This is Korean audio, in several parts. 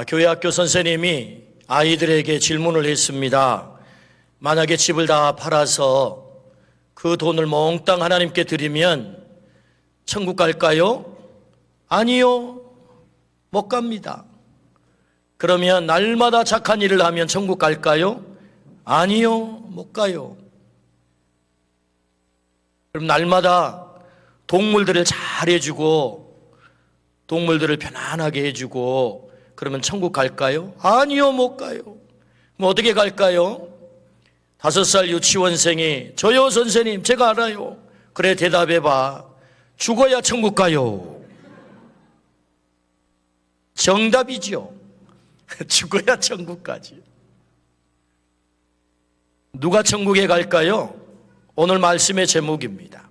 교회 학교 선생님이 아이들에게 질문을 했습니다. 만약에 집을 다 팔아서 그 돈을 몽땅 하나님께 드리면 천국 갈까요? 아니요, 못 갑니다. 그러면 날마다 착한 일을 하면 천국 갈까요? 아니요, 못 가요. 그럼 날마다 동물들을 잘 해주고 동물들을 편안하게 해주고 그러면 천국 갈까요? 아니요, 못 가요. 그럼 어떻게 갈까요? 5살 유치원생이 저요 선생님 제가 알아요. 그래 대답해봐. 죽어야 천국 가요. 정답이죠. 죽어야 천국 가지. 누가 천국에 갈까요? 오늘 말씀의 제목입니다.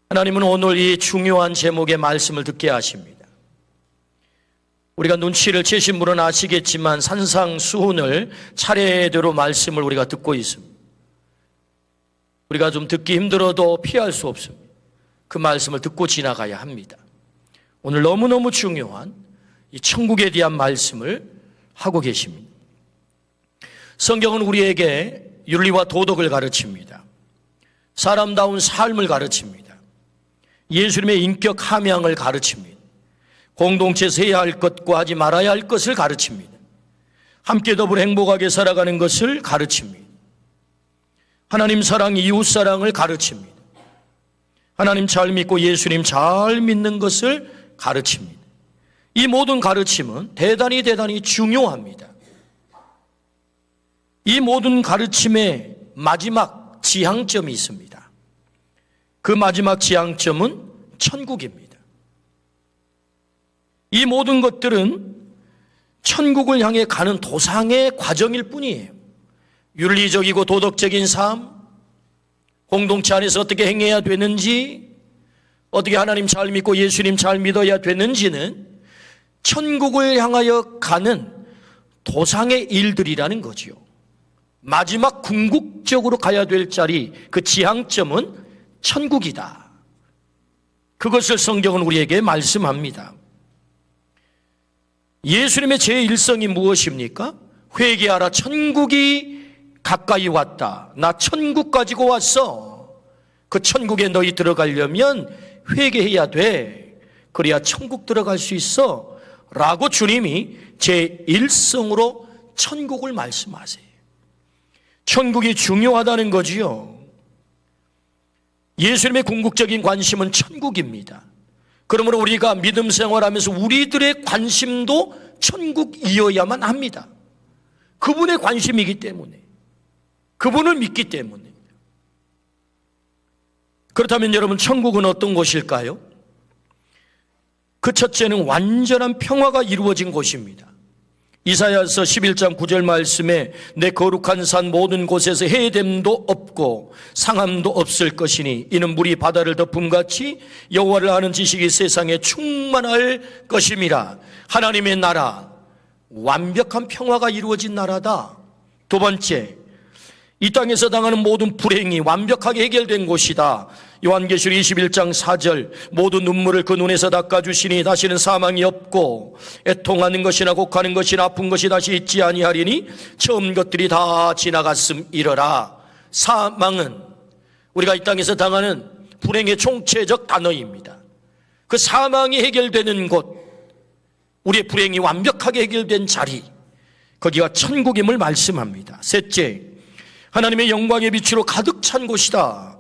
하나님은 오늘 이 중요한 제목의 말씀을 듣게 하십니다. 우리가 눈치를 채신 분은 아시겠지만 산상수훈을 차례대로 말씀을 우리가 듣고 있습니다. 우리가 좀 듣기 힘들어도 피할 수 없습니다. 그 말씀을 듣고 지나가야 합니다. 오늘 너무너무 중요한 이 천국에 대한 말씀을 하고 계십니다. 성경은 우리에게 윤리와 도덕을 가르칩니다. 사람다운 삶을 가르칩니다. 예수님의 인격 함양을 가르칩니다. 공동체에서 해야 할 것과 하지 말아야 할 것을 가르칩니다. 함께 더불어 행복하게 살아가는 것을 가르칩니다. 하나님 사랑, 이웃 사랑을 가르칩니다. 하나님 잘 믿고 예수님 잘 믿는 것을 가르칩니다. 이 모든 가르침은 대단히 중요합니다. 이 모든 가르침의 마지막 지향점이 있습니다. 그 마지막 지향점은 천국입니다. 이 모든 것들은 천국을 향해 가는 도상의 과정일 뿐이에요. 윤리적이고 도덕적인 삶, 공동체 안에서 어떻게 행해야 되는지, 어떻게 하나님 잘 믿고 예수님 잘 믿어야 되는지는 천국을 향하여 가는 도상의 일들이라는 거지요. 마지막 궁극적으로 가야 될 자리, 그 지향점은 천국이다. 그것을 성경은 우리에게 말씀합니다. 예수님의 제1성이 무엇입니까? 회개하라, 천국이 가까이 왔다. 나 천국 가지고 왔어. 그 천국에 너희 들어가려면 회개해야 돼. 그래야 천국 들어갈 수 있어. 라고 주님이 제1성으로 천국을 말씀하세요. 천국이 중요하다는 거지요. 예수님의 궁극적인 관심은 천국입니다. 그러므로 우리가 믿음 생활하면서 우리들의 관심도 천국이어야만 합니다. 그분의 관심이기 때문에, 그분을 믿기 때문에. 그렇다면 여러분, 천국은 어떤 곳일까요? 그 첫째는 완전한 평화가 이루어진 곳입니다. 이사야서 11장 9절 말씀에 내 거룩한 산 모든 곳에서 해됨도 없고 상함도 없을 것이니 이는 물이 바다를 덮음같이 여호와를 아는 지식이 세상에 충만할 것임이라. 하나님의 나라, 완벽한 평화가 이루어진 나라다. 두 번째, 이 땅에서 당하는 모든 불행이 완벽하게 해결된 곳이다. 요한계시록 21장 4절 모든 눈물을 그 눈에서 닦아주시니 다시는 사망이 없고 애통하는 것이나 곡하는 것이나 아픈 것이 다시 있지 아니하리니 처음 것들이 다 지나갔음이러라. 사망은 우리가 이 땅에서 당하는 불행의 총체적 단어입니다. 그 사망이 해결되는 곳, 우리의 불행이 완벽하게 해결된 자리, 거기가 천국임을 말씀합니다. 셋째, 하나님의 영광의 빛으로 가득 찬 곳이다.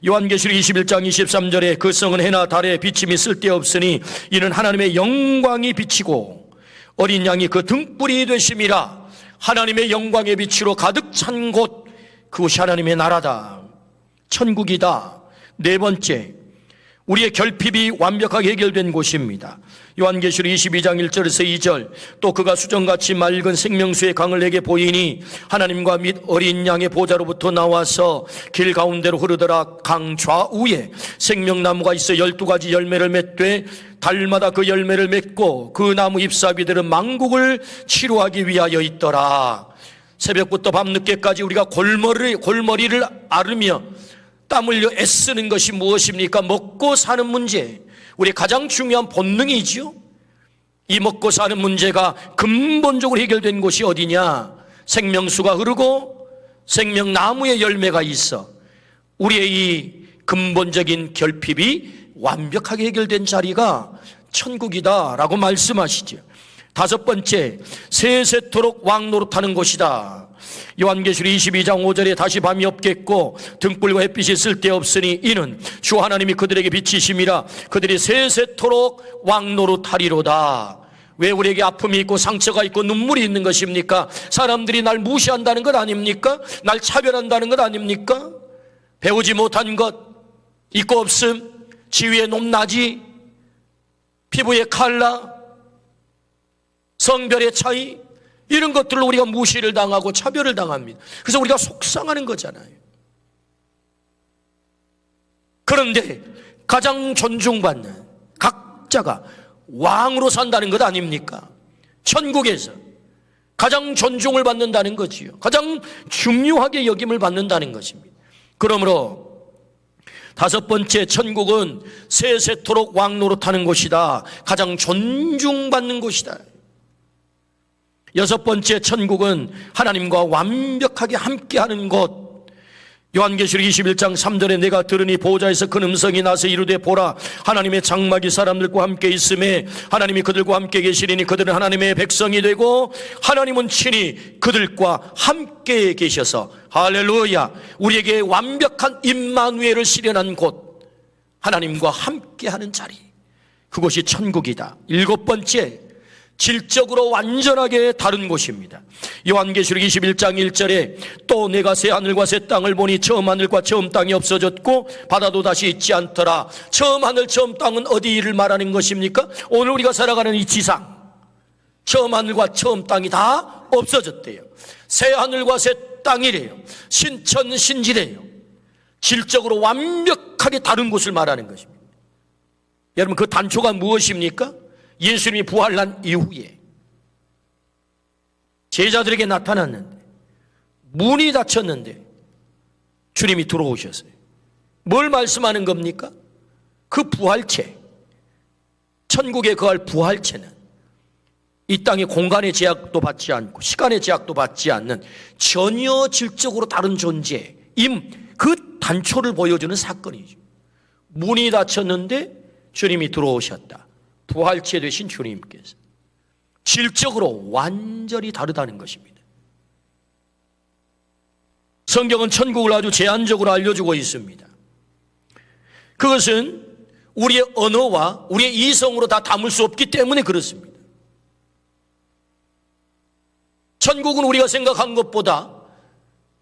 요한계시록 21장 23절에 그 성은 해나 달에 비침이 쓸데없으니 이는 하나님의 영광이 비치고 어린 양이 그 등불이 되심이라. 하나님의 영광의 빛으로 가득 찬 곳, 그곳이 하나님의 나라다. 천국이다. 네 번째, 우리의 결핍이 완벽하게 해결된 곳입니다. 요한계시록 22장 1절에서 2절 또 그가 수정같이 맑은 생명수의 강을 내게 보이니 하나님과 및 어린 양의 보좌로부터 나와서 길 가운데로 흐르더라. 강 좌우에 생명나무가 있어 12가지 열매를 맺되 달마다 그 열매를 맺고 그 나무 잎사귀들은 만국을 치료하기 위하여 있더라. 새벽부터 밤늦게까지 우리가 골머리를 앓으며 땀 흘려 애쓰는 것이 무엇입니까? 먹고 사는 문제, 우리 가장 중요한 본능이지요. 이 먹고 사는 문제가 근본적으로 해결된 곳이 어디냐? 생명수가 흐르고 생명나무의 열매가 있어 우리의 이 근본적인 결핍이 완벽하게 해결된 자리가 천국이다라고 말씀하시죠. 다섯 번째, 세세토록 왕노릇하는 곳이다. 요한계시록 22장 5절에 다시 밤이 없겠고 등불과 햇빛이 쓸데없으니 이는 주 하나님이 그들에게 빛이심이라 그들이 세세토록 왕노릇하리로다. 왜 우리에게 아픔이 있고 상처가 있고 눈물이 있는 것입니까? 사람들이 날 무시한다는 것 아닙니까? 날 차별한다는 것 아닙니까? 배우지 못한 것, 있고 없음, 지위의 높낮이, 피부의 컬러, 성별의 차이, 이런 것들로 우리가 무시를 당하고 차별을 당합니다. 그래서 우리가 속상하는 거잖아요. 그런데 가장 존중받는 각자가 왕으로 산다는 것 아닙니까? 천국에서 가장 존중을 받는다는 거지요. 가장 중요하게 여김을 받는다는 것입니다. 그러므로 다섯 번째, 천국은 세세토록 왕노릇하는 곳이다. 가장 존중받는 곳이다. 여섯 번째, 천국은 하나님과 완벽하게 함께하는 곳. 요한계시록 21장 3절에 내가 들으니 보호자에서 큰 음성이 나서 이르되 보라 하나님의 장막이 사람들과 함께 있음에 하나님이 그들과 함께 계시리니 그들은 하나님의 백성이 되고 하나님은 친히 그들과 함께 계셔서 할렐루야, 우리에게 완벽한 임마누엘을 실현한 곳, 하나님과 함께하는 자리, 그곳이 천국이다. 일곱 번째, 질적으로 완전하게 다른 곳입니다. 요한계시록 21장 1절에 또 내가 새 하늘과 새 땅을 보니 처음 하늘과 처음 땅이 없어졌고 바다도 다시 있지 않더라. 처음 하늘 처음 땅은 어디를 말하는 것입니까? 오늘 우리가 살아가는 이 지상, 처음 하늘과 처음 땅이 다 없어졌대요. 새 하늘과 새 땅이래요. 신천신지래요. 질적으로 완벽하게 다른 곳을 말하는 것입니다. 여러분, 그 단초가 무엇입니까? 예수님이 부활한 이후에 제자들에게 나타났는데 문이 닫혔는데 주님이 들어오셨어요. 뭘 말씀하는 겁니까? 그 부활체, 천국에 거할 부활체는 이 땅의 공간의 제약도 받지 않고 시간의 제약도 받지 않는 전혀 질적으로 다른 존재임, 그 단초를 보여주는 사건이죠. 문이 닫혔는데 주님이 들어오셨다. 부활체 되신 주님께서 질적으로 완전히 다르다는 것입니다. 성경은 천국을 아주 제한적으로 알려주고 있습니다. 그것은 우리의 언어와 우리의 이성으로 다 담을 수 없기 때문에 그렇습니다. 천국은 우리가 생각한 것보다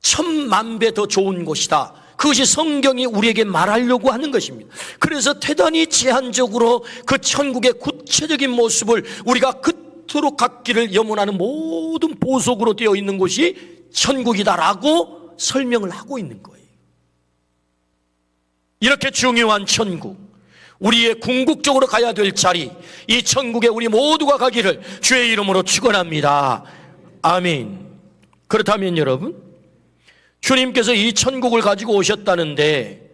1000만 배 더 좋은 곳이다. 그것이 성경이 우리에게 말하려고 하는 것입니다. 그래서 대단히 제한적으로 그 천국의 구체적인 모습을 우리가 그토록 갖기를 염원하는 모든 보석으로 되어 있는 곳이 천국이다라고 설명을 하고 있는 거예요. 이렇게 중요한 천국, 우리의 궁극적으로 가야 될 자리, 이 천국에 우리 모두가 가기를 주의 이름으로 축원합니다. 아멘. 그렇다면 여러분, 주님께서 이 천국을 가지고 오셨다는데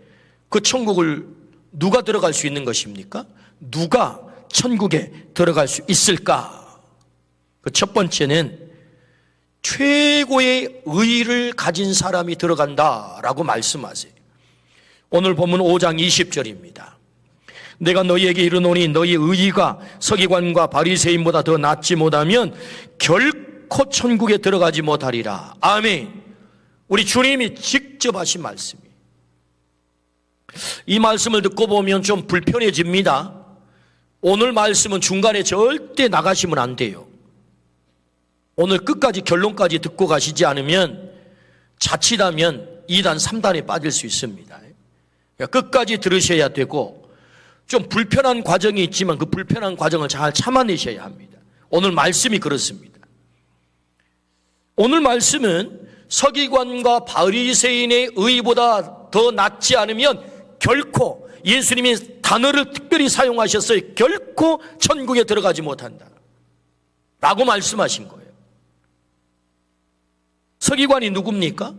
그 천국을 누가 들어갈 수 있는 것입니까? 누가 천국에 들어갈 수 있을까? 그 첫 번째는 최고의 의를 가진 사람이 들어간다라고 말씀하세요. 오늘 본문 5장 20절입니다. 내가 너희에게 이르노니 너희 의의가 서기관과 바리새인보다 더 낫지 못하면 결코 천국에 들어가지 못하리라. 아멘. 우리 주님이 직접 하신 말씀이에요. 이 말씀을 듣고 보면 좀 불편해집니다. 오늘 말씀은 중간에 절대 나가시면 안 돼요. 오늘 끝까지 결론까지 듣고 가시지 않으면 자칫하면 2단 3단에 빠질 수 있습니다. 그러니까 끝까지 들으셔야 되고, 좀 불편한 과정이 있지만 그 불편한 과정을 잘 참아내셔야 합니다. 오늘 말씀이 그렇습니다. 오늘 말씀은 서기관과 바리새인의 의보다 더 낫지 않으면 결코, 예수님이 단어를 특별히 사용하셨어요. 결코 천국에 들어가지 못한다 라고 말씀하신 거예요. 서기관이 누굽니까?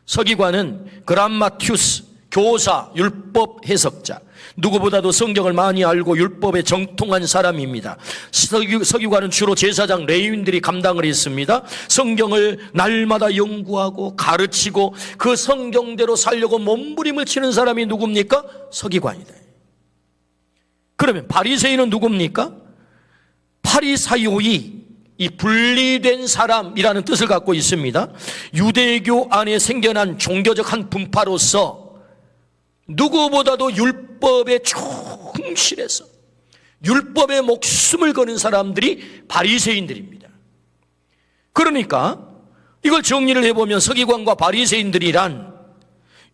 서기관은 그람마티우스, 교사, 율법 해석자, 누구보다도 성경을 많이 알고 율법에 정통한 사람입니다. 서기관은 주로 제사장 레위인들이 감당을 했습니다. 성경을 날마다 연구하고 가르치고 그 성경대로 살려고 몸부림을 치는 사람이 누굽니까? 서기관이다. 그러면 바리새인은 누굽니까? 파리사이오이, 이 분리된 사람이라는 뜻을 갖고 있습니다. 유대교 안에 생겨난 종교적 한 분파로서 누구보다도 율법에 충실해서 율법에 목숨을 거는 사람들이 바리새인들입니다. 그러니까 이걸 정리를 해보면 서기관과 바리새인들이란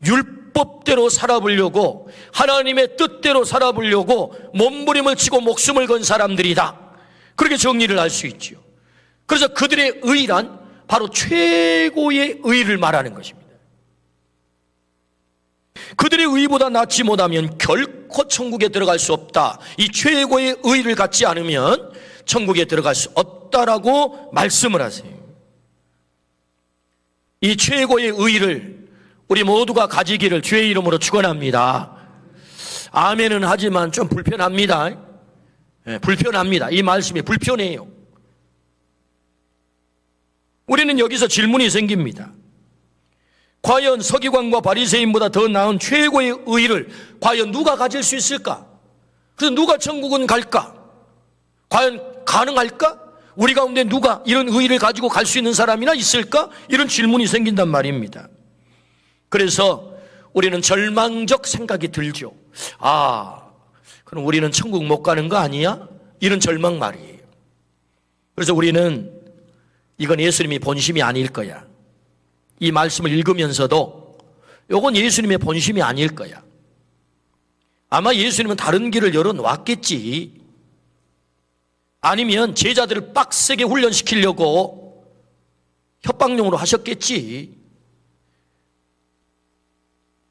율법대로 살아보려고, 하나님의 뜻대로 살아보려고 몸부림을 치고 목숨을 건 사람들이다. 그렇게 정리를 할 수 있죠. 그래서 그들의 의란 바로 최고의 의를 말하는 것입니다. 그들의 의보다 낫지 못하면 결코 천국에 들어갈 수 없다. 이 최고의 의를 갖지 않으면 천국에 들어갈 수 없다라고 말씀을 하세요. 이 최고의 의를 우리 모두가 가지기를 주의 이름으로 축원합니다. 아멘은 하지만 좀 불편합니다. 불편합니다. 이 말씀이 불편해요. 우리는 여기서 질문이 생깁니다. 과연 서기관과 바리새인보다 더 나은 최고의 의를 과연 누가 가질 수 있을까? 그래서 누가 천국은 갈까? 과연 가능할까? 우리 가운데 누가 이런 의를 가지고 갈 수 있는 사람이나 있을까? 이런 질문이 생긴단 말입니다. 그래서 우리는 절망적 생각이 들죠. 그럼 우리는 천국 못 가는 거 아니야? 이런 절망 말이에요. 그래서 우리는 이건 예수님이 본심이 아닐 거야. 이 말씀을 읽으면서도 이건 예수님의 본심이 아닐 거야. 아마 예수님은 다른 길을 열어놓았겠지. 아니면 제자들을 빡세게 훈련시키려고 협박용으로 하셨겠지.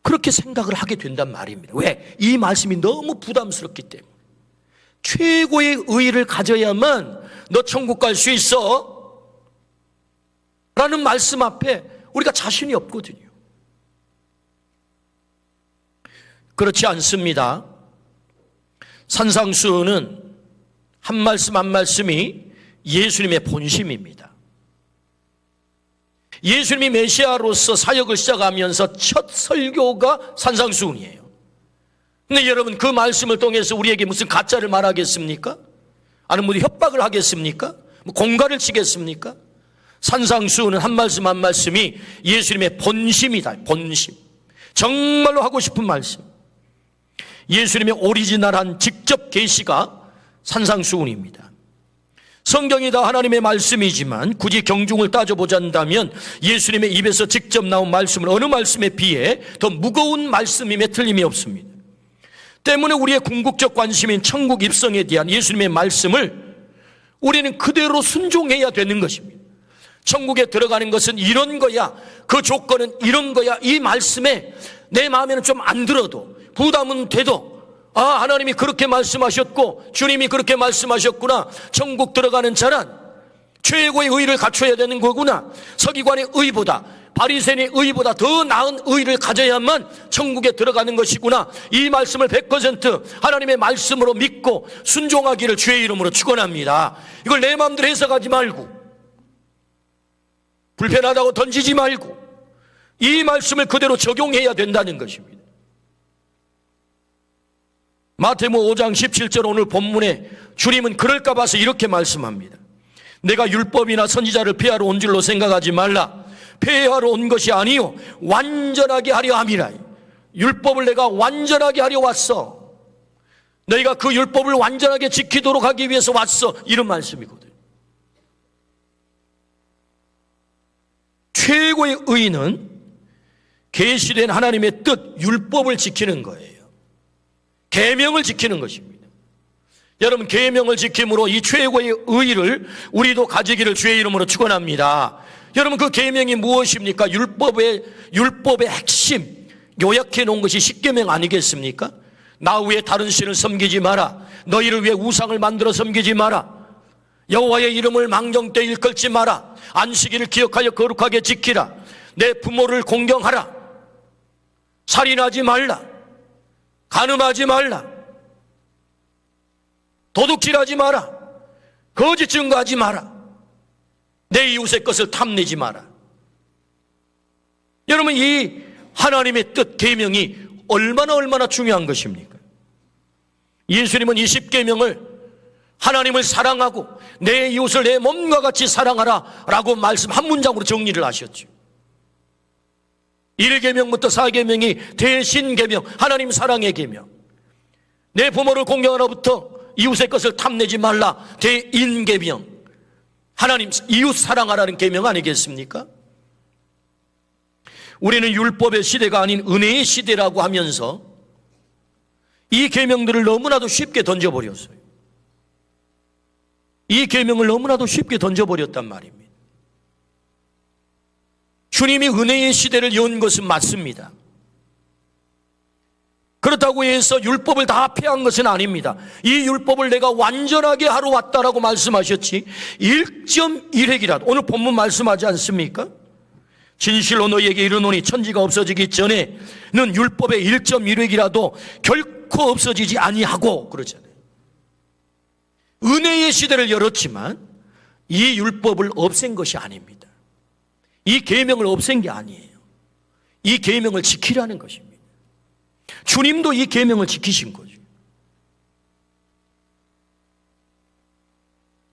그렇게 생각을 하게 된단 말입니다. 왜? 이 말씀이 너무 부담스럽기 때문에. 최고의 의의를 가져야만 너 천국 갈 수 있어 라는 말씀 앞에 우리가 자신이 없거든요. 그렇지 않습니다. 산상수훈은 한 말씀 한 말씀이 예수님의 본심입니다. 예수님이 메시아로서 사역을 시작하면서 첫 설교가 산상수훈이에요. 근데 여러분, 그 말씀을 통해서 우리에게 무슨 가짜를 말하겠습니까? 아니면 뭐 협박을 하겠습니까? 뭐 공갈을 치겠습니까? 산상수훈은 한 말씀 한 말씀이 예수님의 본심이다. 본심. 정말로 하고 싶은 말씀. 예수님의 오리지널한 직접 계시가 산상수훈입니다. 성경이 다 하나님의 말씀이지만 굳이 경중을 따져보자면 예수님의 입에서 직접 나온 말씀은 어느 말씀에 비해 더 무거운 말씀임에 틀림이 없습니다. 때문에 우리의 궁극적 관심인 천국 입성에 대한 예수님의 말씀을 우리는 그대로 순종해야 되는 것입니다. 천국에 들어가는 것은 이런 거야, 그 조건은 이런 거야, 이 말씀에 내 마음에는 좀 안 들어도, 부담은 돼도, 하나님이 그렇게 말씀하셨고 주님이 그렇게 말씀하셨구나, 천국 들어가는 자란 최고의 의를 갖춰야 되는 거구나, 서기관의 의보다, 바리새인의 의보다 더 나은 의를 가져야만 천국에 들어가는 것이구나, 이 말씀을 100% 하나님의 말씀으로 믿고 순종하기를 주의 이름으로 축원합니다. 이걸 내 마음대로 해석하지 말고, 불편하다고 던지지 말고 이 말씀을 그대로 적용해야 된다는 것입니다. 마태복음 5장 17절 오늘 본문에 주님은 그럴까 봐서 이렇게 말씀합니다. 내가 율법이나 선지자를 폐하러 온 줄로 생각하지 말라. 폐하러 온 것이 아니요 완전하게 하려 함이라. 율법을 내가 완전하게 하려 왔어. 너희가 그 율법을 완전하게 지키도록 하기 위해서 왔어. 이런 말씀이거든요. 최고의 의는 계시된 하나님의 뜻, 율법을 지키는 거예요. 계명을 지키는 것입니다. 여러분, 계명을 지킴으로 이 최고의 의를 우리도 가지기를 주의 이름으로 축원합니다. 여러분, 그 계명이 무엇입니까? 율법의 핵심, 요약해 놓은 것이 십계명 아니겠습니까? 나 외에 다른 신을 섬기지 마라. 너희를 위해 우상을 만들어 섬기지 마라. 여호와의 이름을 망정 때 일컬지 마라. 안식일을 기억하여 거룩하게 지키라. 내 부모를 공경하라. 살인하지 말라. 간음하지 말라, 도둑질하지 마라, 거짓 증거하지 마라, 내 이웃의 것을 탐내지 마라. 여러분, 이 하나님의 뜻 계명이 얼마나 중요한 것입니까? 예수님은 이 10계명을 하나님을 사랑하고 내 이웃을 내 몸과 같이 사랑하라 라고 말씀 한 문장으로 정리를 하셨죠. 1계명부터 4계명이 대신계명, 하나님 사랑의 계명. 내 부모를 공경하라부터 이웃의 것을 탐내지 말라, 대인계명. 하나님 이웃 사랑하라는 계명 아니겠습니까? 우리는 율법의 시대가 아닌 은혜의 시대라고 하면서 이 계명들을 너무나도 쉽게 던져버렸어요. 이 계명을 너무나도 쉽게 던져버렸단 말입니다. 주님이 은혜의 시대를 연 것은 맞습니다. 그렇다고 해서 율법을 다 폐한 것은 아닙니다. 이 율법을 내가 완전하게 하러 왔다라고 말씀하셨지 1.1획이라도 오늘 본문 말씀하지 않습니까? 진실로 너희에게 이르노니 천지가 없어지기 전에는 율법의 1.1획이라도 결코 없어지지 아니하고 그러잖아요. 은혜의 시대를 열었지만 이 율법을 없앤 것이 아닙니다. 이 계명을 없앤 게 아니에요. 이 계명을 지키라는 것입니다. 주님도 이 계명을 지키신 거죠.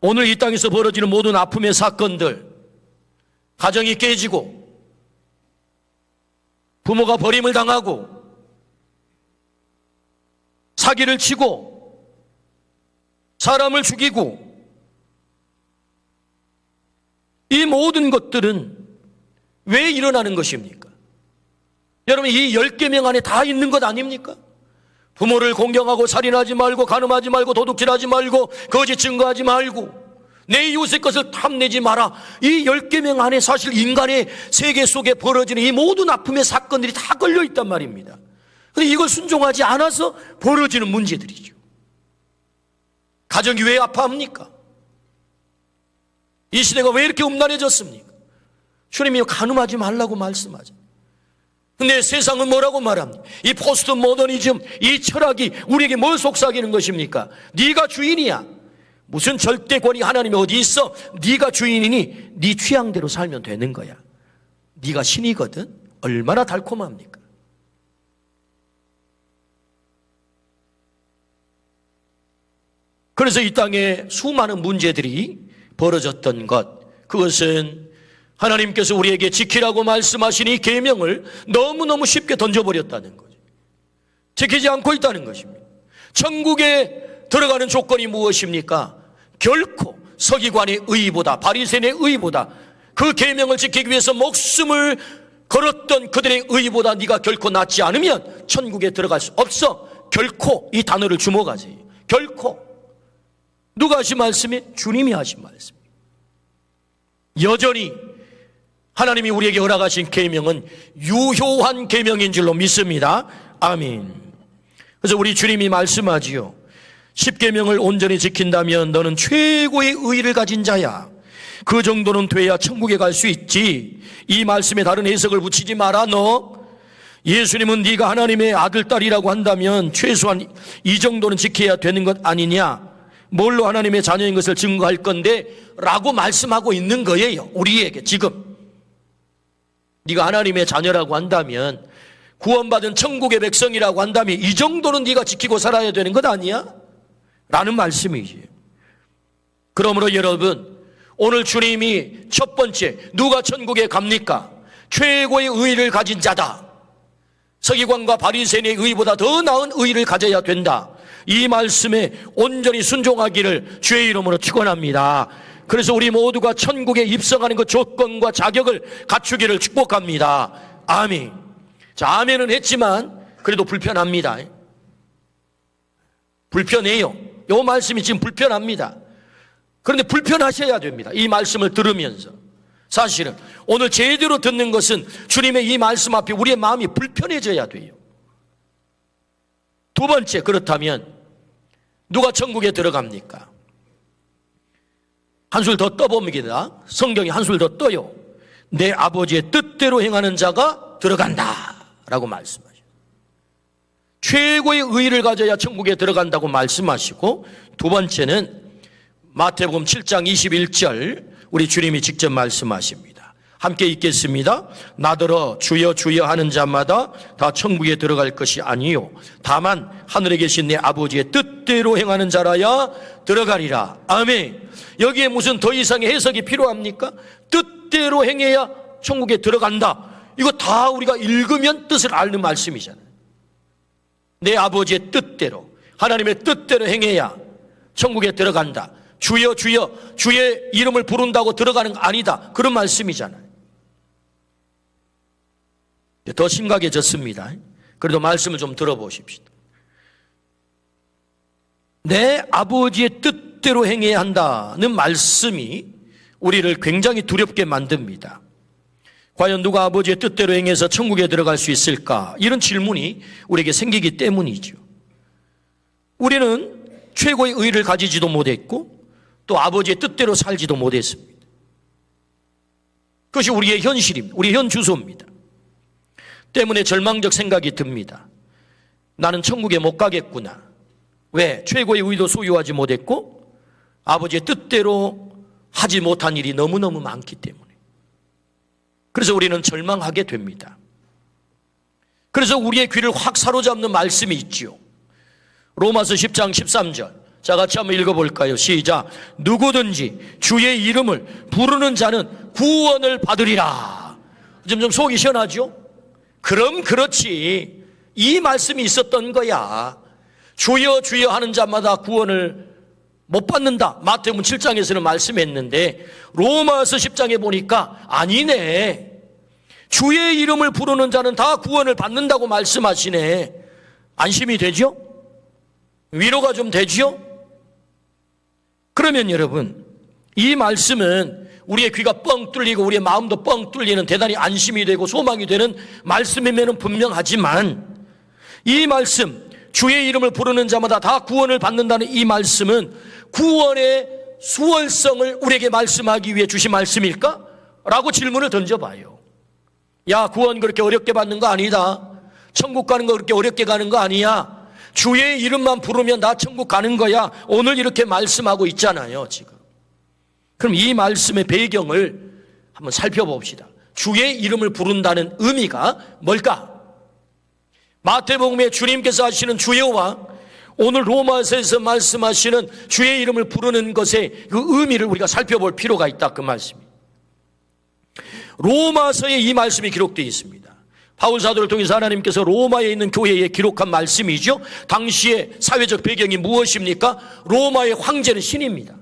오늘 이 땅에서 벌어지는 모든 아픔의 사건들, 가정이 깨지고 부모가 버림을 당하고 사기를 치고 사람을 죽이고 이 모든 것들은 왜 일어나는 것입니까? 여러분, 이 10계명 안에 다 있는 것 아닙니까? 부모를 공경하고 살인하지 말고 간음하지 말고 도둑질하지 말고 거짓 증거하지 말고 내 이웃의 것을 탐내지 마라. 이 10계명 안에 사실 인간의 세계 속에 벌어지는 이 모든 아픔의 사건들이 다 걸려 있단 말입니다. 그런데 이걸 순종하지 않아서 벌어지는 문제들이죠. 가정이 왜 아파합니까? 이 시대가 왜 이렇게 음란해졌습니까? 주님이 간음하지 말라고 말씀하죠. 근데 세상은 뭐라고 말합니까? 이 포스트 모더니즘, 이 철학이 우리에게 뭘 속삭이는 것입니까? 네가 주인이야. 무슨 절대권이 하나님이 어디 있어? 네가 주인이니 네 취향대로 살면 되는 거야. 네가 신이거든. 얼마나 달콤합니까? 그래서 이 땅에 수많은 문제들이 벌어졌던 것, 그것은 하나님께서 우리에게 지키라고 말씀하신 이 계명을 너무너무 쉽게 던져버렸다는 거죠. 지키지 않고 있다는 것입니다. 천국에 들어가는 조건이 무엇입니까? 결코 서기관의 의보다, 바리새인의 의보다, 그 계명을 지키기 위해서 목숨을 걸었던 그들의 의보다 네가 결코 낫지 않으면 천국에 들어갈 수 없어. 결코, 이 단어를 주목하세요. 결코. 누가 하신 말씀이? 주님이 하신 말씀. 여전히 하나님이 우리에게 허락하신 계명은 유효한 계명인 줄로 믿습니다. 아멘. 그래서 우리 주님이 말씀하지요. 10계명을 온전히 지킨다면 너는 최고의 의의를 가진 자야. 그 정도는 돼야 천국에 갈 수 있지. 이 말씀에 다른 해석을 붙이지 마라. 너 예수님은 네가 하나님의 아들 딸이라고 한다면 최소한 이 정도는 지켜야 되는 것 아니냐. 뭘로 하나님의 자녀인 것을 증거할 건데 라고 말씀하고 있는 거예요. 우리에게 지금 네가 하나님의 자녀라고 한다면, 구원받은 천국의 백성이라고 한다면 이 정도는 네가 지키고 살아야 되는 것 아니야? 라는 말씀이지. 그러므로 여러분, 오늘 주님이 첫 번째 누가 천국에 갑니까? 최고의 의의를 가진 자다. 서기관과 바리새인의 의의보다 더 나은 의의를 가져야 된다. 이 말씀에 온전히 순종하기를 주의 이름으로 축원합니다. 그래서 우리 모두가 천국에 입성하는 그 조건과 자격을 갖추기를 축복합니다. 아멘. 자, 아멘은 했지만 그래도 불편합니다. 불편해요. 이 말씀이 지금 불편합니다. 그런데 불편하셔야 됩니다. 이 말씀을 들으면서. 사실은 오늘 제대로 듣는 것은 주님의 이 말씀 앞에 우리의 마음이 불편해져야 돼요. 두 번째, 그렇다면 누가 천국에 들어갑니까? 한술 더 떠봅니다. 성경이 한술 더 떠요. 내 아버지의 뜻대로 행하는 자가 들어간다 라고 말씀하죠. 최고의 의의를 가져야 천국에 들어간다고 말씀하시고, 두 번째는 마태복음 7장 21절 우리 주님이 직접 말씀하십니다. 함께 읽겠습니다. 나더러 주여 주여 하는 자마다 다 천국에 들어갈 것이 아니요 다만 하늘에 계신 내 아버지의 뜻대로 행하는 자라야 들어가리라. 아멘. 여기에 무슨 더 이상의 해석이 필요합니까? 뜻대로 행해야 천국에 들어간다. 이거 다 우리가 읽으면 뜻을 아는 말씀이잖아요. 내 아버지의 뜻대로, 하나님의 뜻대로 행해야 천국에 들어간다. 주여 주여 주의 이름을 부른다고 들어가는 거 아니다. 그런 말씀이잖아요. 더 심각해졌습니다. 그래도 말씀을 좀 들어보십시오. 내 아버지의 뜻대로 행해야 한다는 말씀이 우리를 굉장히 두렵게 만듭니다. 과연 누가 아버지의 뜻대로 행해서 천국에 들어갈 수 있을까? 이런 질문이 우리에게 생기기 때문이죠. 우리는 최고의 의의를 가지지도 못했고 또 아버지의 뜻대로 살지도 못했습니다. 그것이 우리의 현실입니다. 우리의 현 주소입니다. 때문에 절망적 생각이 듭니다. 나는 천국에 못 가겠구나. 왜? 최고의 의의도 소유하지 못했고 아버지의 뜻대로 하지 못한 일이 너무너무 많기 때문에. 그래서 우리는 절망하게 됩니다. 그래서 우리의 귀를 확 사로잡는 말씀이 있죠. 로마서 10장 13절. 자, 같이 한번 읽어볼까요? 시작. 누구든지 주의 이름을 부르는 자는 구원을 받으리라. 좀 속이 시원하죠? 그럼 그렇지. 이 말씀이 있었던 거야. 주여 주여 하는 자마다 구원을 못 받는다. 마태복음 7장에서는 말씀했는데 로마서 10장에 보니까 아니네. 주의 이름을 부르는 자는 다 구원을 받는다고 말씀하시네. 안심이 되죠? 위로가 좀 되죠? 그러면 여러분, 이 말씀은 우리의 귀가 뻥 뚫리고 우리의 마음도 뻥 뚫리는 대단히 안심이 되고 소망이 되는 말씀이면 분명하지만 이 말씀, 주의 이름을 부르는 자마다 다 구원을 받는다는 이 말씀은 구원의 수월성을 우리에게 말씀하기 위해 주신 말씀일까? 라고 질문을 던져봐요. 야, 구원 그렇게 어렵게 받는 거 아니다. 천국 가는 거 그렇게 어렵게 가는 거 아니야. 주의 이름만 부르면 나 천국 가는 거야. 오늘 이렇게 말씀하고 있잖아요, 지금. 그럼 이 말씀의 배경을 한번 살펴봅시다. 주의 이름을 부른다는 의미가 뭘까? 마태복음에 주님께서 하시는 주여와 오늘 로마서에서 말씀하시는 주의 이름을 부르는 것의 그 의미를 우리가 살펴볼 필요가 있다. 그 말씀이. 로마서에 이 말씀이 기록되어 있습니다. 바울 사도를 통해서 하나님께서 로마에 있는 교회에 기록한 말씀이죠. 당시의 사회적 배경이 무엇입니까? 로마의 황제는 신입니다.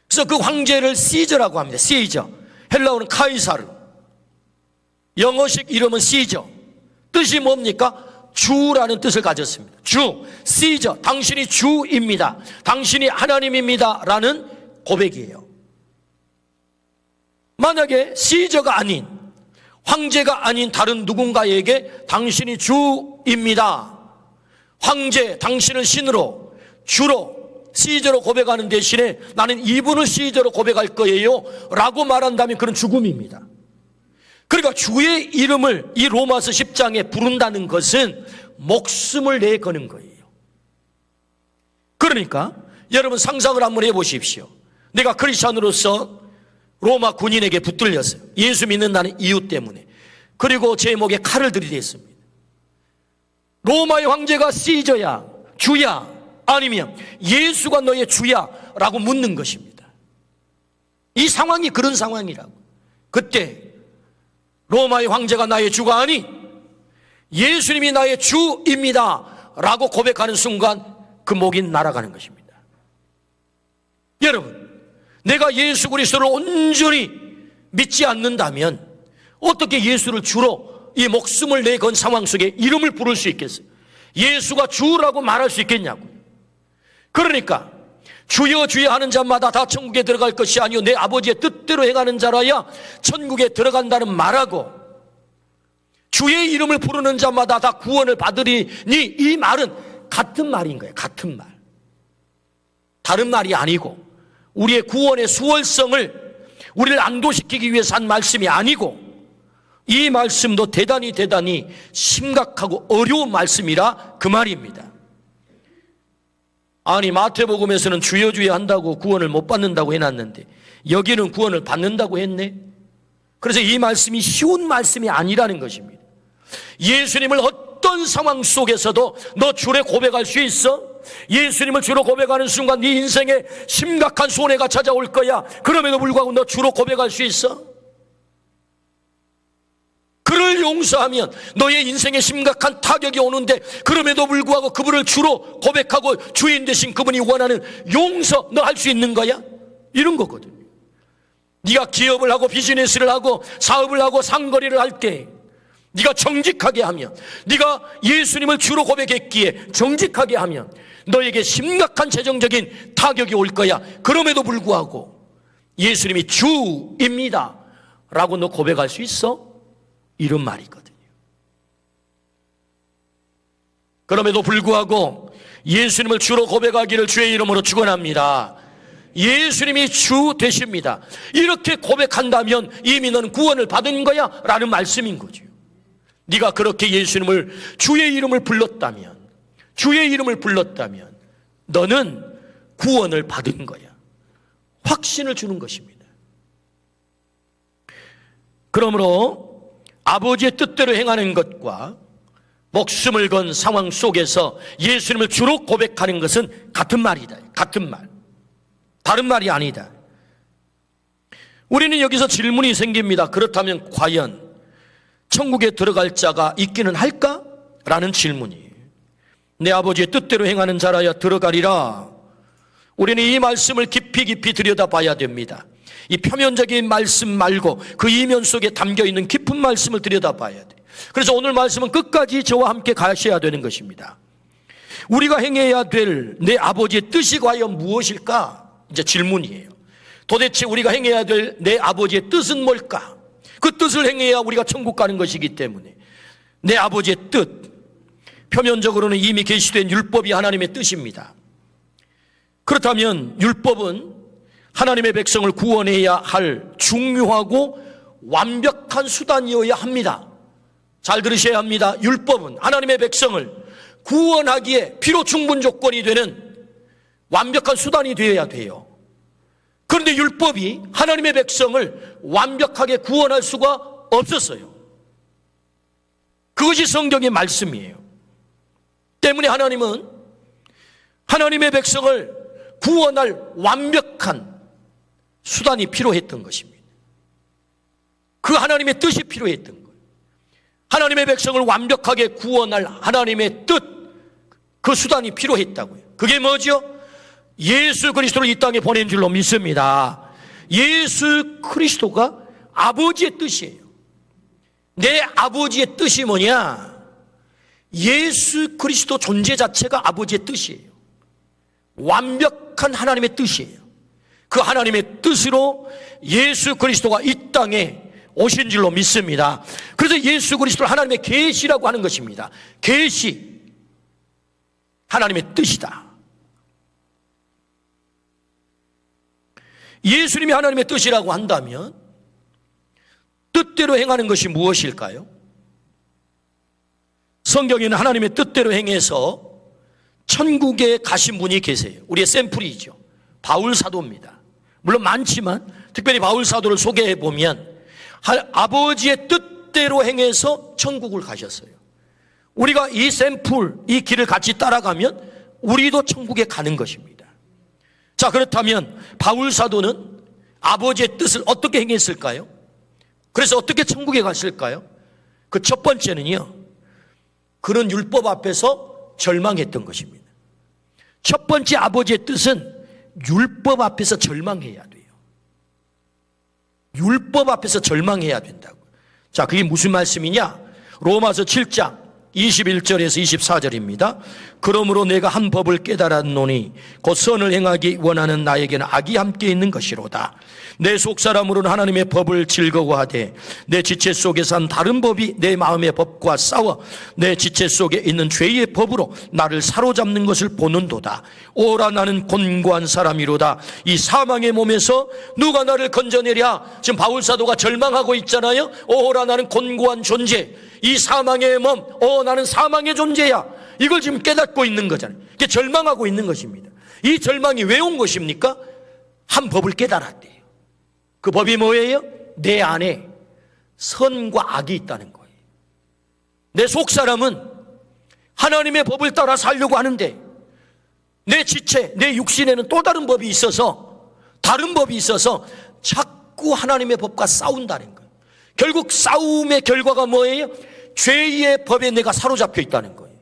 그래서 그 황제를 시저라고 합니다. 시저. 헬라어는 카이사르. 영어식 이름은 시저. 뜻이 뭡니까? 주라는 뜻을 가졌습니다. 주, 시저. 당신이 주입니다. 당신이 하나님입니다. 라는 고백이에요. 만약에 시저가 아닌, 황제가 아닌 다른 누군가에게 당신이 주입니다. 황제, 당신을 신으로, 주로, 시저로 고백하는 대신에 나는 이분을 시저로 고백할 거예요 라고 말한다면 그런 죽음입니다. 그러니까 주의 이름을 이 로마서 10장에 부른다는 것은 목숨을 내거는 거예요. 그러니까 여러분 상상을 한번 해보십시오. 내가 크리스찬으로서 로마 군인에게 붙들렸어요. 예수 믿는다는 이유 때문에. 그리고 제 목에 칼을 들이댔습니다. 로마의 황제가 시저야, 주야, 아니면 예수가 너의 주야 라고 묻는 것입니다. 이 상황이 그런 상황이라고. 그때 로마의 황제가 나의 주가 아니 예수님이 나의 주입니다 라고 고백하는 순간 그 목이 날아가는 것입니다. 여러분, 내가 예수 그리스도를 온전히 믿지 않는다면 어떻게 예수를 주로 이 목숨을 내건 상황 속에 이름을 부를 수 있겠어요? 예수가 주라고 말할 수 있겠냐고요. 그러니까 주여 주여 하는 자마다 다 천국에 들어갈 것이 아니요 내 아버지의 뜻대로 행하는 자라야 천국에 들어간다는 말하고 주의 이름을 부르는 자마다 다 구원을 받으리니 이 말은 같은 말인 거예요. 같은 말. 다른 말이 아니고 우리의 구원의 수월성을 우리를 안도시키기 위해서 한 말씀이 아니고 이 말씀도 대단히 심각하고 어려운 말씀이라 그 말입니다. 아니, 마태복음에서는 주여 주여 한다고 구원을 못 받는다고 해놨는데 여기는 구원을 받는다고 했네. 그래서 이 말씀이 쉬운 말씀이 아니라는 것입니다. 예수님을 어떤 상황 속에서도 너 주를 고백할 수 있어? 예수님을 주로 고백하는 순간 네 인생에 심각한 손해가 찾아올 거야. 그럼에도 불구하고 너 주로 고백할 수 있어? 그를 용서하면 너의 인생에 심각한 타격이 오는데 그럼에도 불구하고 그분을 주로 고백하고 주인 되신 그분이 원하는 용서 너 할 수 있는 거야? 이런 거거든요. 네가 기업을 하고 비즈니스를 하고 사업을 하고 상거리를 할 때 네가 정직하게 하면, 네가 예수님을 주로 고백했기에 정직하게 하면 너에게 심각한 재정적인 타격이 올 거야. 그럼에도 불구하고 예수님이 주입니다 라고 너 고백할 수 있어? 이런 말이거든요. 그럼에도 불구하고 예수님을 주로 고백하기를 주의 이름으로 축원합니다. 예수님이 주 되십니다. 이렇게 고백한다면 이미 너는 구원을 받은 거야 라는 말씀인 거죠. 네가 그렇게 예수님을 주의 이름을 불렀다면, 주의 이름을 불렀다면 너는 구원을 받은 거야. 확신을 주는 것입니다. 그러므로 아버지의 뜻대로 행하는 것과 목숨을 건 상황 속에서 예수님을 주로 고백하는 것은 같은 말이다. 같은 말. 다른 말이 아니다. 우리는 여기서 질문이 생깁니다. 그렇다면 과연 천국에 들어갈 자가 있기는 할까? 라는 질문이에요. 내 아버지의 뜻대로 행하는 자라야 들어가리라. 우리는 이 말씀을 깊이 들여다봐야 됩니다. 이 표면적인 말씀 말고 그 이면 속에 담겨있는 깊은 말씀을 들여다봐야 돼. 그래서 오늘 말씀은 끝까지 저와 함께 가셔야 되는 것입니다. 우리가 행해야 될 내 아버지의 뜻이 과연 무엇일까? 이제 질문이에요. 도대체 우리가 행해야 될 내 아버지의 뜻은 뭘까? 그 뜻을 행해야 우리가 천국 가는 것이기 때문에 내 아버지의 뜻, 표면적으로는 이미 계시된 율법이 하나님의 뜻입니다. 그렇다면 율법은 하나님의 백성을 구원해야 할 중요하고 완벽한 수단이어야 합니다. 잘 들으셔야 합니다. 율법은 하나님의 백성을 구원하기에 필요 충분 조건이 되는 완벽한 수단이 되어야 돼요. 그런데 율법이 하나님의 백성을 완벽하게 구원할 수가 없었어요. 그것이 성경의 말씀이에요. 때문에 하나님은 하나님의 백성을 구원할 완벽한 수단이 필요했던 것입니다. 그 하나님의 뜻이 필요했던 거예요. 하나님의 백성을 완벽하게 구원할 하나님의 뜻, 그 수단이 필요했다고요. 그게 뭐죠? 예수 그리스도를 이 땅에 보낸 줄로 믿습니다. 예수 그리스도가 아버지의 뜻이에요. 내 아버지의 뜻이 뭐냐? 예수 그리스도 존재 자체가 아버지의 뜻이에요. 완벽한 하나님의 뜻이에요. 그 하나님의 뜻으로 예수 그리스도가 이 땅에 오신 줄로 믿습니다. 그래서 예수 그리스도를 하나님의 계시라고 하는 것입니다. 계시, 하나님의 뜻이다. 예수님이 하나님의 뜻이라고 한다면 뜻대로 행하는 것이 무엇일까요? 성경에는 하나님의 뜻대로 행해서 천국에 가신 분이 계세요. 우리의 샘플이죠. 바울 사도입니다. 물론 많지만 특별히 바울 사도를 소개해 보면 아버지의 뜻대로 행해서 천국을 가셨어요. 우리가 이 샘플, 이 길을 같이 따라가면 우리도 천국에 가는 것입니다. 자, 그렇다면 바울 사도는 아버지의 뜻을 어떻게 행했을까요? 그래서 어떻게 천국에 갔을까요? 그 첫 번째는요, 그런 율법 앞에서 절망했던 것입니다. 첫 번째 아버지의 뜻은 율법 앞에서 절망해야 돼요. 율법 앞에서 절망해야 된다고. 자, 그게 무슨 말씀이냐? 로마서 7장 21절에서 24절입니다. 그러므로 내가 한 법을 깨달았노니 곧 선을 행하기 원하는 나에게는 악이 함께 있는 것이로다. 내 속사람으로는 하나님의 법을 즐거워하되 내 지체 속에서 한 다른 법이 내 마음의 법과 싸워 내 지체 속에 있는 죄의 법으로 나를 사로잡는 것을 보는도다. 오라 나는 곤고한 사람이로다. 이 사망의 몸에서 누가 나를 건져내랴. 지금 바울사도가 절망하고 있잖아요. 오라 나는 곤고한 존재, 이 사망의 몸, 나는 사망의 존재야. 이걸 지금 깨닫고 있는 거잖아요. 이게 절망하고 있는 것입니다. 이 절망이 왜 온 것입니까? 한 법을 깨달았대요. 그 법이 뭐예요? 내 안에 선과 악이 있다는 거예요. 내 속사람은 하나님의 법을 따라 살려고 하는데 내 지체, 내 육신에는 또 다른 법이 있어서, 다른 법이 있어서 자꾸 하나님의 법과 싸운다는 거예요. 결국 싸움의 결과가 뭐예요? 죄의 법에 내가 사로잡혀 있다는 거예요.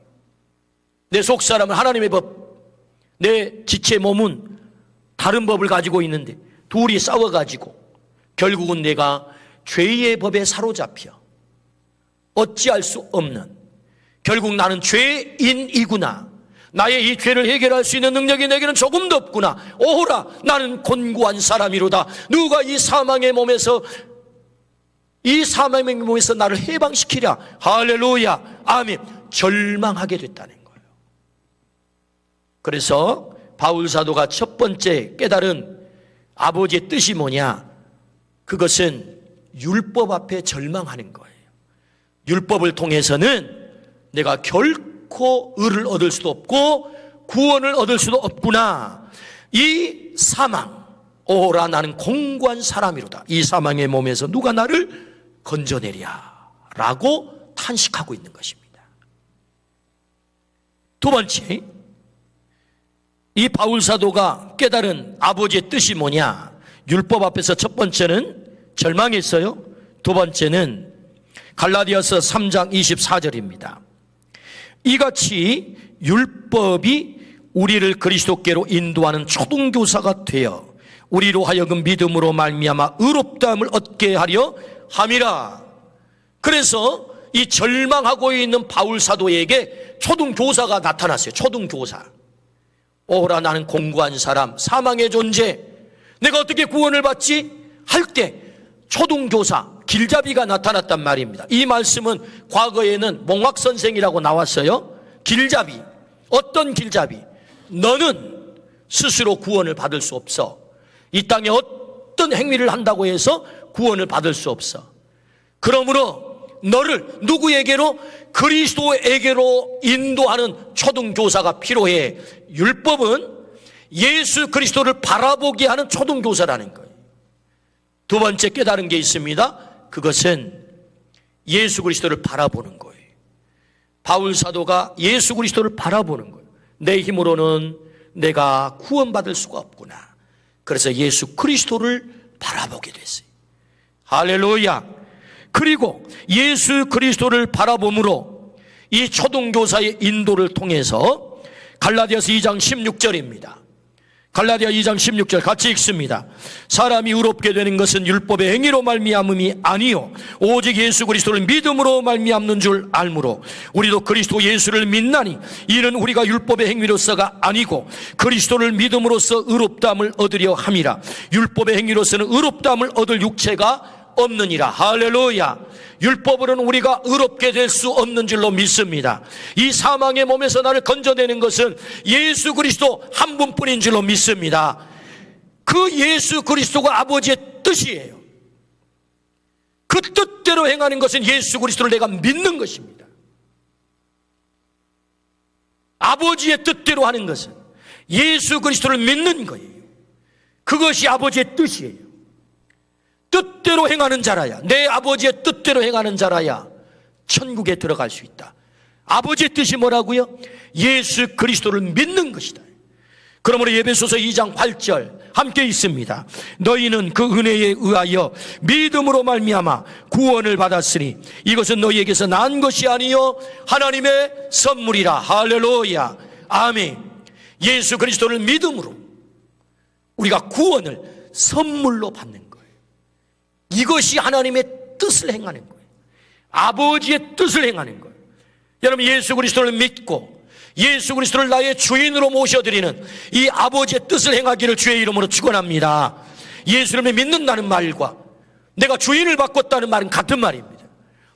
내 속사람은 하나님의 법, 내 지체 몸은 다른 법을 가지고 있는데 둘이 싸워가지고 결국은 내가 죄의 법에 사로잡혀 어찌할 수 없는, 결국 나는 죄인이구나, 나의 이 죄를 해결할 수 있는 능력이 내게는 조금도 없구나, 오호라 나는 곤고한 사람이로다. 누가 이 사망의 몸에서 나를 해방시키랴. 할렐루야, 아멘. 절망하게 됐다는 거예요. 그래서 바울사도가 첫 번째 깨달은 아버지의 뜻이 뭐냐? 그것은 율법 앞에 절망하는 거예요. 율법을 통해서는 내가 결코 의를 얻을 수도 없고 구원을 얻을 수도 없구나. 이 사망, 오라 나는 공고한 사람이로다. 이 사망의 몸에서 누가 나를 건져내랴 라고 탄식하고 있는 것입니다. 두 번째, 이 바울사도가 깨달은 아버지의 뜻이 뭐냐? 율법 앞에서 첫 번째는 절망했어요. 두 번째는 갈라디아서 3장 24절입니다. 이같이 율법이 우리를 그리스도께로 인도하는 초등교사가 되어 우리로 하여금 믿음으로 말미암아 의롭다함을 얻게 하려 함이라. 그래서 이 절망하고 있는 바울사도에게 초등교사가 나타났어요. 초등교사. 오라 나는 공고한 사람, 사망의 존재, 내가 어떻게 구원을 받지? 할 때 초등교사, 길잡이가 나타났단 말입니다. 이 말씀은 과거에는 몽학선생이라고 나왔어요. 길잡이. 어떤 길잡이? 너는 스스로 구원을 받을 수 없어. 이 땅에 어떤 행위를 한다고 해서 구원을 받을 수 없어. 그러므로 너를 누구에게로? 그리스도에게로 인도하는 초등교사가 필요해. 율법은 예수 그리스도를 바라보게 하는 초등교사라는 거예요. 두 번째 깨달은 게 있습니다. 그것은 예수 그리스도를 바라보는 거예요. 바울 사도가 예수 그리스도를 바라보는 거예요. 내 힘으로는 내가 구원받을 수가 없구나. 그래서 예수 그리스도를 바라보게 됐어요. 할렐루야. 그리고 예수 그리스도를 바라봄으로 이 초등교사의 인도를 통해서 갈라디아서 2장 16절입니다. 갈라디아 2장 16절 같이 읽습니다. 사람이 의롭게 되는 것은 율법의 행위로 말미암음이 아니요 오직 예수 그리스도를 믿음으로 말미암는 줄 알므로 우리도 그리스도 예수를 믿나니 이는 우리가 율법의 행위로서가 아니고 그리스도를 믿음으로써 의롭다함을 얻으려 함이라. 율법의 행위로서는 의롭다함을 얻을 육체가 없느니라. 할렐루야. 율법으로는 우리가 의롭게 될 수 없는 줄로 믿습니다. 이 사망의 몸에서 나를 건져내는 것은 예수 그리스도 한 분뿐인 줄로 믿습니다. 그 예수 그리스도가 아버지의 뜻이에요. 그 뜻대로 행하는 것은 예수 그리스도를 내가 믿는 것입니다. 아버지의 뜻대로 하는 것은 예수 그리스도를 믿는 거예요. 그것이 아버지의 뜻이에요. 뜻대로 행하는 자라야, 내 아버지의 뜻대로 행하는 자라야 천국에 들어갈 수 있다. 아버지의 뜻이 뭐라고요? 예수 그리스도를 믿는 것이다. 그러므로 에베소서 2장 8절 함께 있습니다. 너희는 그 은혜에 의하여 믿음으로 말미암아 구원을 받았으니 이것은 너희에게서 난 것이 아니요 하나님의 선물이라. 할렐루야. 아멘. 예수 그리스도를 믿음으로 우리가 구원을 선물로 받는 거예요. 이것이 하나님의 뜻을 행하는 거예요. 아버지의 뜻을 행하는 거예요. 여러분, 예수 그리스도를 믿고 예수 그리스도를 나의 주인으로 모셔드리는 이 아버지의 뜻을 행하기를 주의 이름으로 축원합니다. 예수님을 믿는다는 말과 내가 주인을 바꿨다는 말은 같은 말입니다.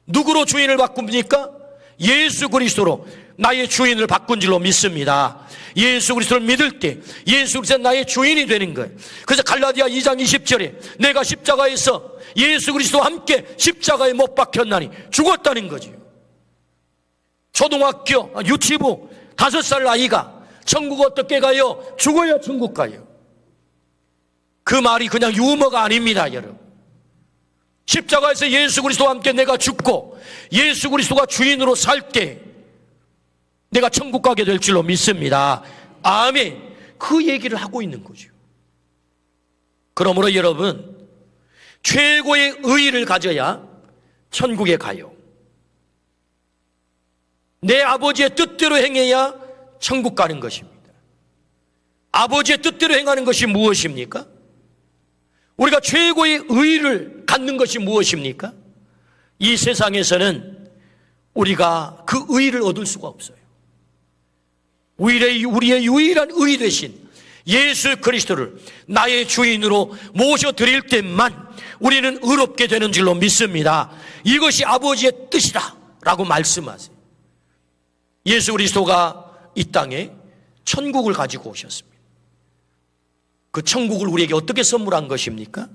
누구로 주인을 바꿉니까? 예수 그리스도로 나의 주인을 바꾼 줄로 믿습니다. 예수 그리스도를 믿을 때 예수 그리스도는 나의 주인이 되는 거예요. 그래서 갈라디아 2장 20절에 내가 십자가에서 예수 그리스도와 함께 십자가에 못 박혔나니 죽었다는 거죠. 초등학교, 유치부 5살 아이가 천국 어떻게 가요? 죽어야 천국 가요. 그 말이 그냥 유머가 아닙니다, 여러분. 십자가에서 예수 그리스도와 함께 내가 죽고 예수 그리스도가 주인으로 살 때 내가 천국 가게 될 줄로 믿습니다. 아멘. 그 얘기를 하고 있는 거죠. 그러므로 여러분, 최고의 의의를 가져야 천국에 가요. 내 아버지의 뜻대로 행해야 천국 가는 것입니다. 아버지의 뜻대로 행하는 것이 무엇입니까? 우리가 최고의 의의를 갖는 것이 무엇입니까? 이 세상에서는 우리가 그 의의를 얻을 수가 없어요. 우리의 유일한 의의 되신 예수 그리스도를 나의 주인으로 모셔드릴 때만 우리는 의롭게 되는 줄로 믿습니다. 이것이 아버지의 뜻이다 라고 말씀하세요. 예수 그리스도가 이 땅에 천국을 가지고 오셨습니다. 그 천국을 우리에게 어떻게 선물한 것입니까?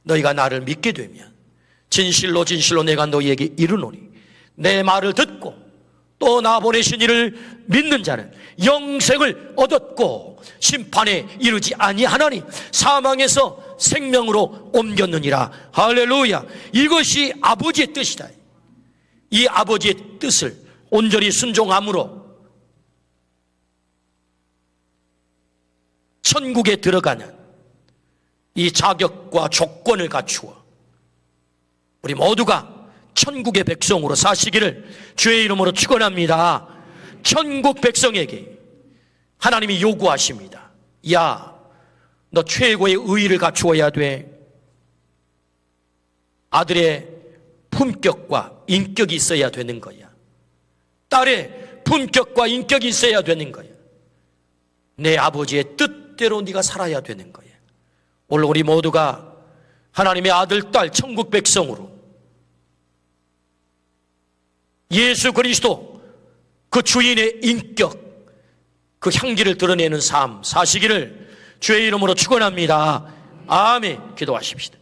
너희가 나를 믿게 되면 진실로 진실로 내가 너희에게 이르노니 내 말을 듣고 또 나 보내신 이를 믿는 자는 영생을 얻었고 심판에 이르지 아니하나니 사망에서 생명으로 옮겼느니라. 할렐루야. 이것이 아버지의 뜻이다. 이 아버지의 뜻을 온전히 순종함으로 천국에 들어가는 이 자격과 조건을 갖추어 우리 모두가 천국의 백성으로 사시기를 주의 이름으로 축원합니다. 천국 백성에게 하나님이 요구하십니다. 야, 너 최고의 의의를 갖추어야 돼. 아들의 품격과 인격이 있어야 되는 거야. 딸의 품격과 인격이 있어야 되는 거야. 내 아버지의 뜻대로 네가 살아야 되는 거야. 오늘 우리 모두가 하나님의 아들, 딸, 천국 백성으로 예수 그리스도 그 주인의 인격, 그 향기를 드러내는 삶 사시기를 주의 이름으로 축원합니다. 아멘. 기도하십시다.